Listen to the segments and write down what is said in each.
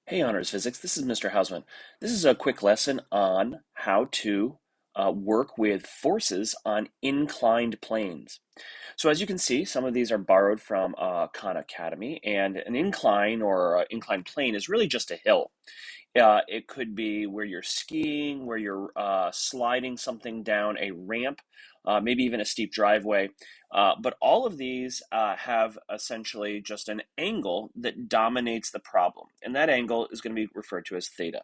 Hey, Honors Physics, this is Mr. Hausman. This is a quick lesson on how to work with forces on inclined planes. So as you can see, some of these are borrowed from Khan Academy, and an incline or inclined plane is really just a hill. It could be where you're skiing, where you're sliding something down a ramp, maybe even a steep driveway. But all of these have essentially just an angle that dominates the problem. And that angle is going to be referred to as theta.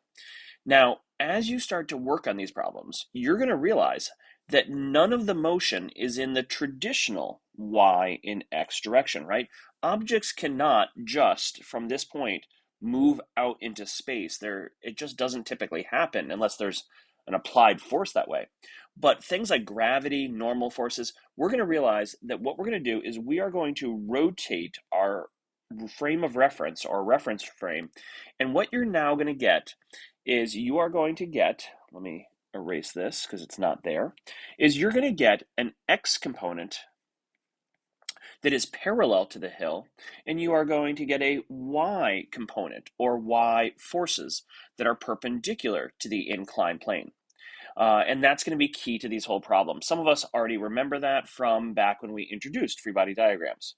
Now, as you start to work on these problems, you're going to realize that none of the motion is in the traditional y in x direction, right? Objects cannot just from this point move out into space. It just doesn't typically happen unless there's an applied force that way. But things like gravity, normal forces, we're going to realize that what we're going to do is we are going to rotate our frame of reference or reference frame. And what you're now going to get is you are going to get, let me erase this because it's not there, is you're going to get an x component that is parallel to the hill, and you are going to get a y component or y forces that are perpendicular to the inclined plane. And that's going to be key to these whole problems. Some of us already remember that from back when we introduced free body diagrams.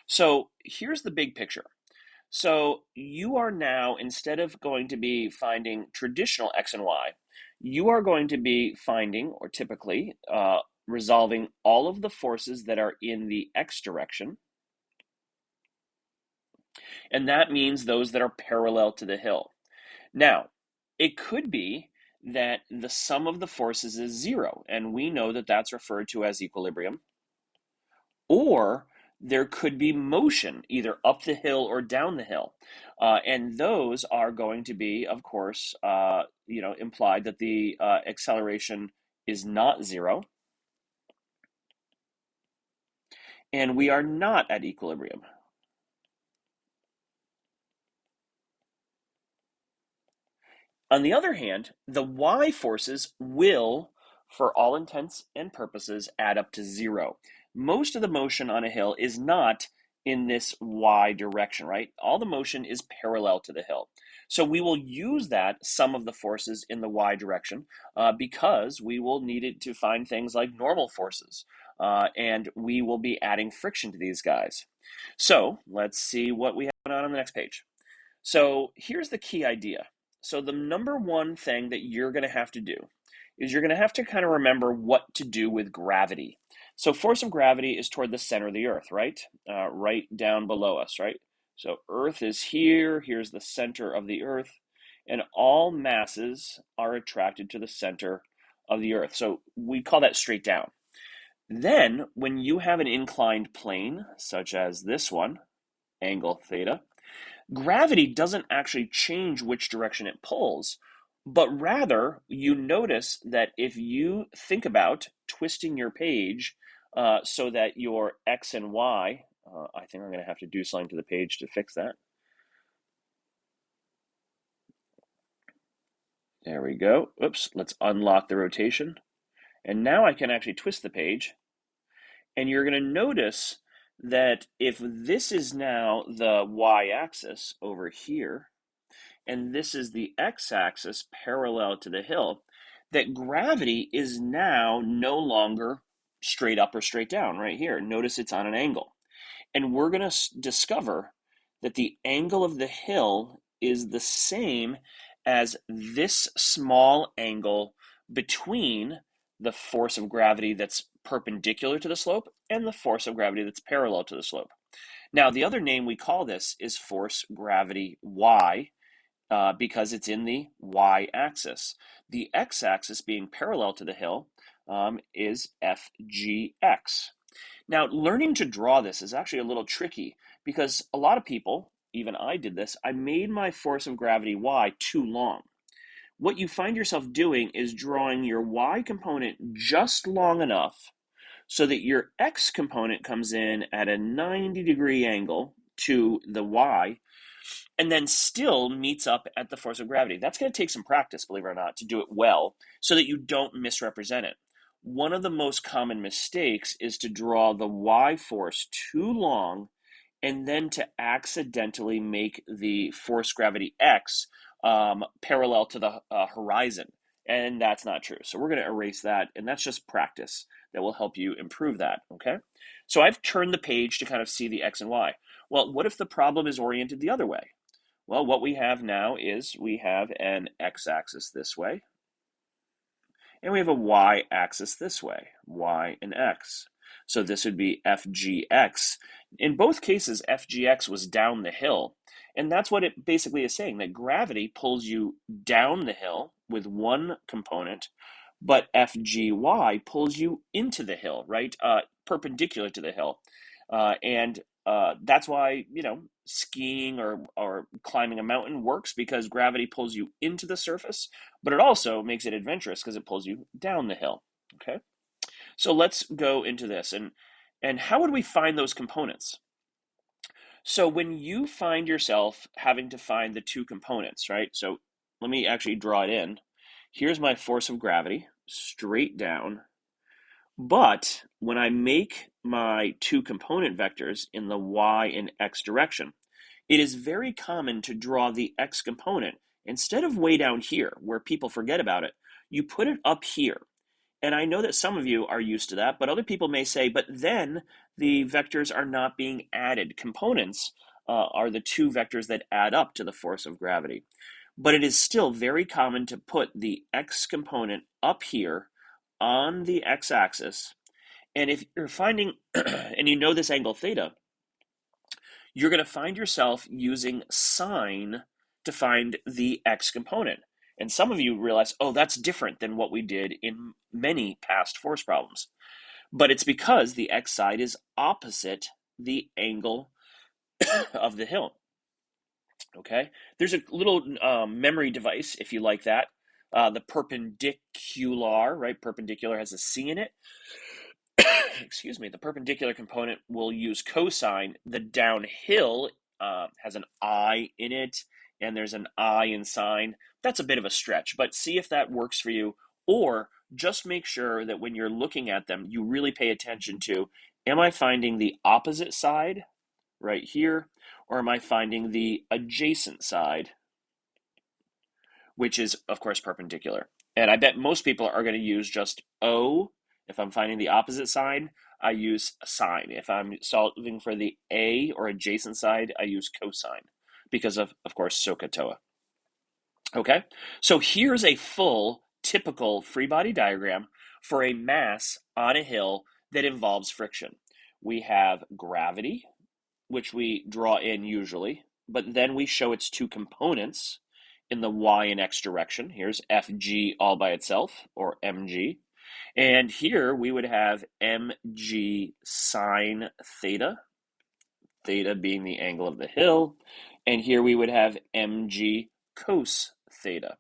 So here's the big picture. So you are now, instead of going to be finding traditional x and y, you are going to be finding, or typically resolving all of the forces that are in the x direction. And that means those that are parallel to the hill. Now, it could be that the sum of the forces is zero, and we know that that's referred to as equilibrium. Or there could be motion either up the hill or down the hill. And those are going to be, of course, implied that the acceleration is not zero. And we are not at equilibrium. On the other hand, the y forces will, for all intents and purposes, add up to zero. Most of the motion on a hill is not in this y direction, right? All the motion is parallel to the hill. So we will use that sum of the forces in the y direction because we will need it to find things like normal forces. And we will be adding friction to these guys. So let's see what we have on the next page. So here's the key idea. So the number one thing that you're going to have to do is you're going to have to kind of remember what to do with gravity. So force of gravity is toward the center of the earth, right? Right down below us, right? So earth is here, here's the center of the earth, and all masses are attracted to the center of the earth. So we call that straight down. Then when you have an inclined plane, such as this one, angle theta, gravity doesn't actually change which direction it pulls, but rather you notice that if you think about twisting your page so that your x and y, I think I'm going to have to do something to the page to fix that. There we go. Oops, let's unlock the rotation. And now I can actually twist the page. And you're going to notice that if this is now the y-axis over here, and this is the x-axis parallel to the hill, that gravity is now no longer straight up or straight down right here. Notice it's on an angle. And we're going to discover that the angle of the hill is the same as this small angle between the force of gravity that's perpendicular to the slope and the force of gravity that's parallel to the slope. Now, the other name we call this is force gravity y, because it's in the y-axis. The x-axis being parallel to the hill is FGX. Now, learning to draw this is actually a little tricky because a lot of people, even I did this, I made my force of gravity y too long. What you find yourself doing is drawing your y component just long enough so that your x component comes in at a 90-degree angle to the y and then still meets up at the force of gravity. That's going to take some practice, believe it or not, to do it well so that you don't misrepresent it. One of the most common mistakes is to draw the y force too long and then to accidentally make the force gravity X parallel to the horizon. And that's not true. So we're going to erase that, and that's just practice that will help you improve that, okay? So I've turned the page to kind of see the X and Y. Well, what if the problem is oriented the other way? Well, what we have now is we have an x-axis this way, and we have a y-axis this way, y and x. So this would be FGX. In both cases, FGX was down the hill, and that's what it basically is saying, that gravity pulls you down the hill with one component, but FGY pulls you into the hill, right? Perpendicular to the hill. And that's why, skiing or climbing a mountain works, because gravity pulls you into the surface, but it also makes it adventurous because it pulls you down the hill. Okay, so let's go into this, and how would we find those components? So when you find yourself having to find the two components, right? So let me actually draw it in. Here's my force of gravity, straight down. But when I make my two component vectors in the y and x direction, it is very common to draw the x component, instead of way down here where people forget about it, you put it up here. And I know that some of you are used to that, but other people may say, but then the vectors are not being added. Components are the two vectors that add up to the force of gravity. But it is still very common to put the x component up here on the x-axis. And if you're finding, and you know this angle theta, you're going to find yourself using sine to find the x component. And some of you realize, oh, that's different than what we did in many past force problems. But it's because the x side is opposite the angle of the hill. Okay, there's a little memory device, if you like that. The perpendicular, right? Perpendicular has a C in it. Excuse me, the perpendicular component will use cosine. The downhill has an I in it, and there's an I in sine. That's a bit of a stretch, but see if that works for you, or just make sure that when you're looking at them, you really pay attention to, am I finding the opposite side right here, or am I finding the adjacent side, which is, of course, perpendicular? And I bet most people are going to use just O. If I'm finding the opposite side, I use sine. If I'm solving for the A or adjacent side, I use cosine because of course, SOHCAHTOA. Okay, so here's a full typical free body diagram for a mass on a hill that involves friction. We have gravity, which we draw in usually, but then we show its two components in the y and x direction. Here's Fg all by itself, or mg. And here we would have mg sine theta, theta being the angle of the hill. And here we would have mg cos theta.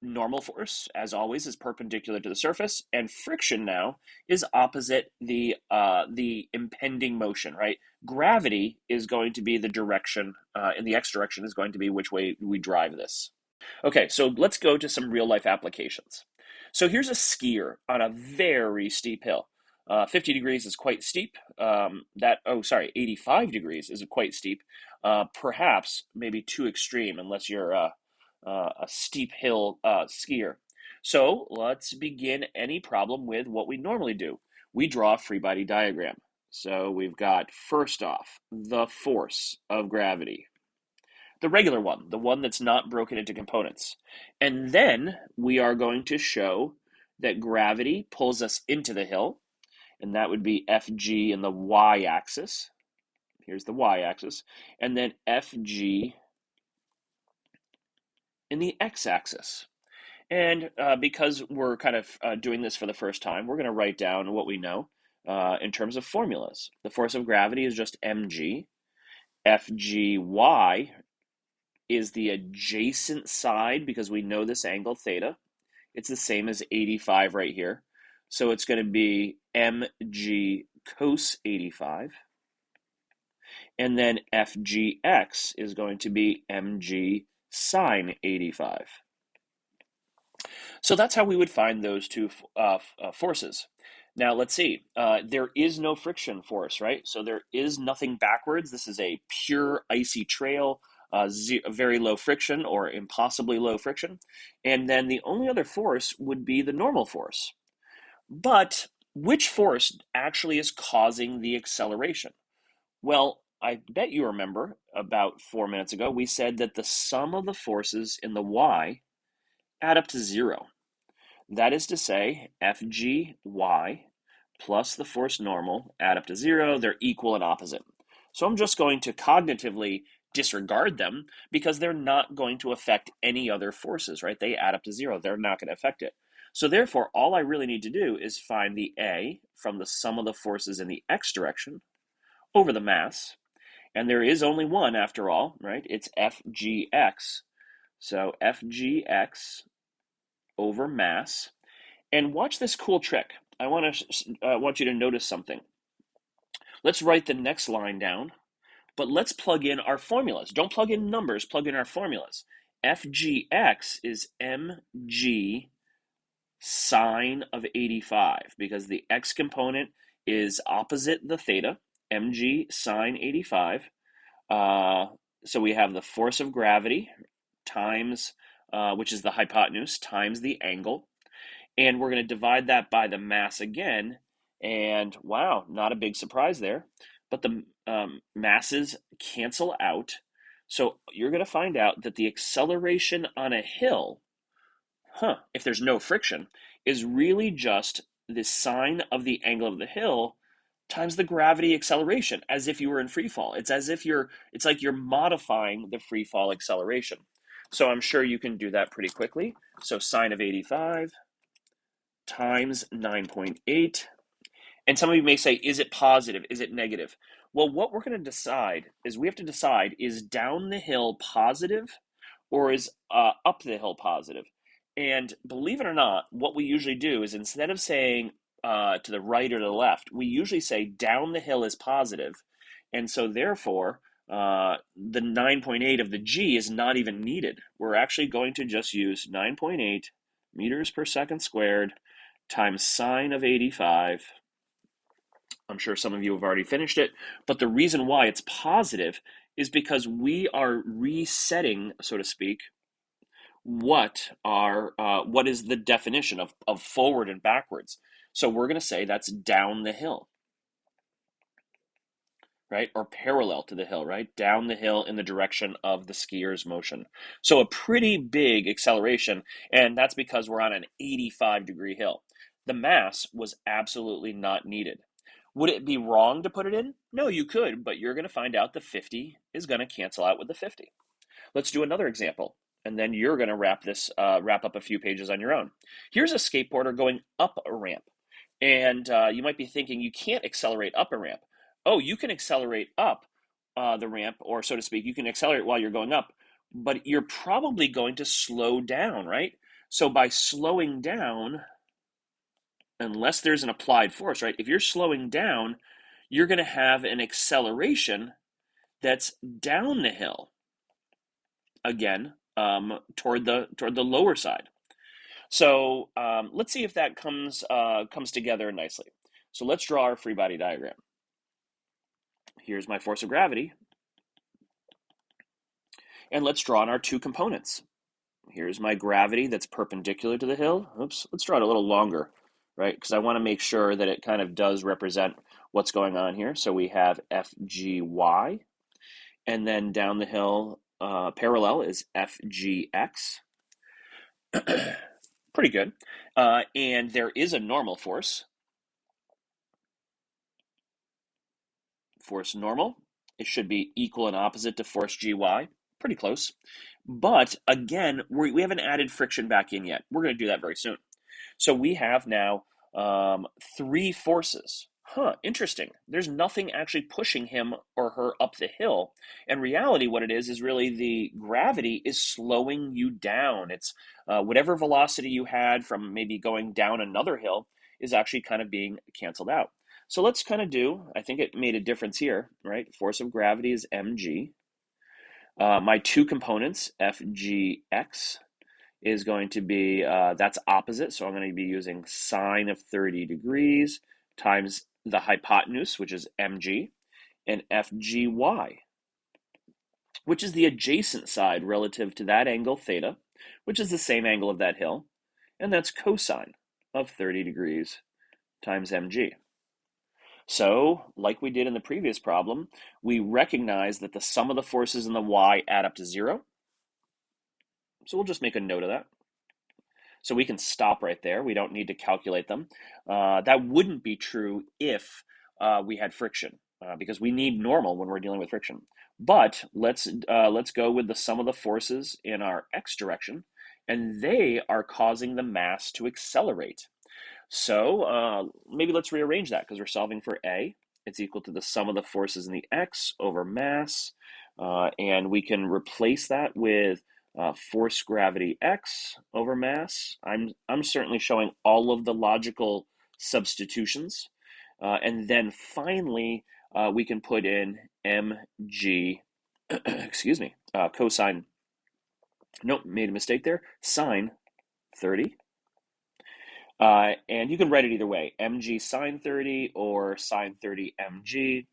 Normal force, as always, is perpendicular to the surface, and friction now is opposite the impending motion, right? Gravity is going to be the direction, in the x direction is going to be which way we drive this. Okay, so let's go to some real life applications. So here's a skier on a very steep hill. 50 degrees is quite steep. 85 degrees is quite steep. Perhaps maybe too extreme unless you're a steep hill skier. So let's begin any problem with what we normally do. We draw a free body diagram. So we've got, first off, the force of gravity, the regular one, the one that's not broken into components. And then we are going to show that gravity pulls us into the hill, and that would be Fg in the y-axis. Here's the y-axis. And then Fg in the x-axis. And because we're kind of doing this for the first time, we're going to write down what we know in terms of formulas. The force of gravity is just mg. Fgy is the adjacent side because we know this angle theta. It's the same as 85 right here. So it's going to be mg cos 85. And then Fgx is going to be mg sine 85. So that's how we would find those two forces. Now let's see. There is no friction force, right? So there is nothing backwards. This is a pure icy trail, very low friction or impossibly low friction. And then the only other force would be the normal force. But which force actually is causing the acceleration? Well, I bet you remember about 4 minutes ago, we said that the sum of the forces in the y add up to zero. That is to say, FGY plus the force normal add up to zero. They're equal and opposite. So I'm just going to cognitively disregard them because they're not going to affect any other forces, right? They add up to zero. They're not going to affect it. So therefore, all I really need to do is find the A from the sum of the forces in the x direction over the mass. And there is only one after all, right? It's FGX. So FGX over mass. And watch this cool trick. I want you to notice something. Let's write the next line down, but let's plug in our formulas. Don't plug in numbers, plug in our formulas. FGX is mg sine of 85 because the x component is opposite the theta, mg sine 85. So we have the force of gravity times, which is the hypotenuse, times the angle. And we're going to divide that by the mass again. And wow, not a big surprise there. But the masses cancel out. So you're going to find out that the acceleration on a hill, if there's no friction, is really just the sine of the angle of the hill times the gravity acceleration, as if you were in free fall. It's as if it's like you're modifying the free fall acceleration. So I'm sure you can do that pretty quickly. So sine of 85 times 9.8. And some of you may say, is it positive? Is it negative? Well, what we're going to decide is we have to decide, is down the hill positive or is up the hill positive? And believe it or not, what we usually do is instead of saying to the right or to the left, we usually say down the hill is positive. And so therefore, the 9.8 of the g is not even needed. We're actually going to just use 9.8 meters per second squared times sine of 85. I'm sure some of you have already finished it, but the reason why it's positive is because we are resetting, so to speak, what is the definition of forward and backwards. So we're going to say that's down the hill, right? Or parallel to the hill, right? Down the hill in the direction of the skier's motion. So a pretty big acceleration, and that's because we're on an 85-degree hill. The mass was absolutely not needed. Would it be wrong to put it in? No, you could, but you're going to find out the 50 is going to cancel out with the 50. Let's do another example, and then you're going to wrap up a few pages on your own. Here's a skateboarder going up a ramp, and you might be thinking you can't accelerate up a ramp. Oh, you can accelerate up the ramp, or so to speak, you can accelerate while you're going up, but you're probably going to slow down, right? So by slowing down, unless there's an applied force, right? If you're slowing down, you're going to have an acceleration that's down the hill. Again, toward the lower side. So let's see if that comes together nicely. So let's draw our free body diagram. Here's my force of gravity. And let's draw on our two components. Here's my gravity that's perpendicular to the hill. Oops, let's draw it a little longer, right? Because I want to make sure that it kind of does represent what's going on here. So we have FGY, and then down the hill parallel is FGX. Pretty good. And there is a normal force. Force normal, it should be equal and opposite to force GY. Pretty close. But again, we haven't added friction back in yet. We're going to do that very soon. So we have now three forces. Interesting. There's nothing actually pushing him or her up the hill. In reality, what it is really the gravity is slowing you down. It's whatever velocity you had from maybe going down another hill is actually kind of being canceled out. So let's kind of I think it made a difference here, right? Force of gravity is mg. My two components, FGX, is going to be, that's opposite, so I'm going to be using sine of 30 degrees times the hypotenuse, which is mg, and FGY, which is the adjacent side relative to that angle theta, which is the same angle of that hill, and that's cosine of 30 degrees times mg. So, like we did in the previous problem, we recognize that the sum of the forces in the y add up to 0. So we'll just make a note of that. So we can stop right there. We don't need to calculate them. That wouldn't be true if we had friction, because we need normal when we're dealing with friction. But let's go with the sum of the forces in our x direction, and they are causing the mass to accelerate. So maybe let's rearrange that because we're solving for a. It's equal to the sum of the forces in the x over mass, and we can replace that with force gravity x over mass. I'm certainly showing all of the logical substitutions, and then finally we can put in mg. Excuse me, cosine. Nope, made a mistake there. Sine 30. And you can write it either way, mg sine 30 or sine 30 mg,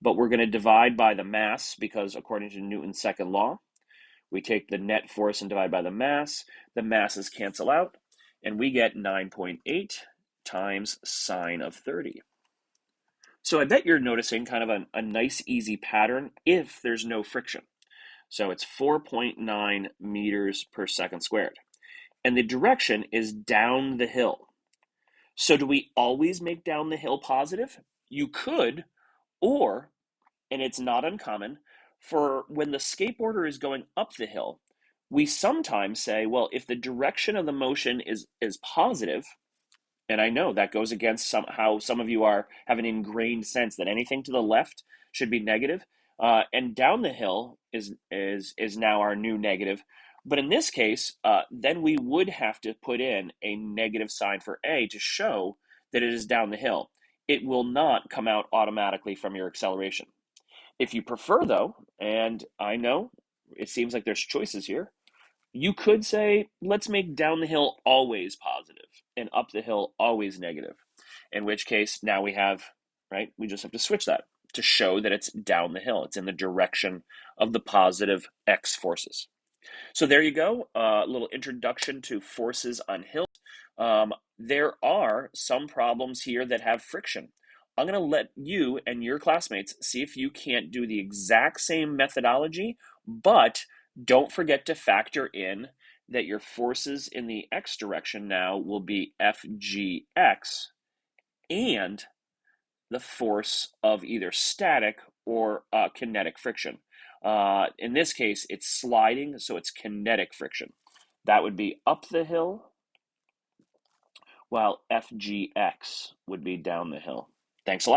but we're going to divide by the mass because according to Newton's second law, we take the net force and divide by the masses cancel out, and we get 9.8 times sine of 30. So I bet you're noticing kind of a nice easy pattern if there's no friction. So it's 4.9 meters per second squared. And the direction is down the hill. So do we always make down the hill positive? You could, or, and it's not uncommon, for when the skateboarder is going up the hill, we sometimes say, well, if the direction of the motion is positive, and I know that goes against how some of you have an ingrained sense that anything to the left should be negative, and down the hill is now our new negative. But in this case, then we would have to put in a negative sign for a to show that it is down the hill. It will not come out automatically from your acceleration. If you prefer, though, and I know it seems like there's choices here, you could say, let's make down the hill always positive and up the hill always negative. In which case, now we have, right, we just have to switch that to show that it's down the hill. It's in the direction of the positive x forces. So there you go, a little introduction to forces on hills. There are some problems here that have friction. I'm going to let you and your classmates see if you can't do the exact same methodology, but don't forget to factor in that your forces in the x direction now will be Fgx and the force of either static or kinetic friction. In this case, it's sliding, so it's kinetic friction. That would be up the hill, while Fgx would be down the hill. Thanks a lot.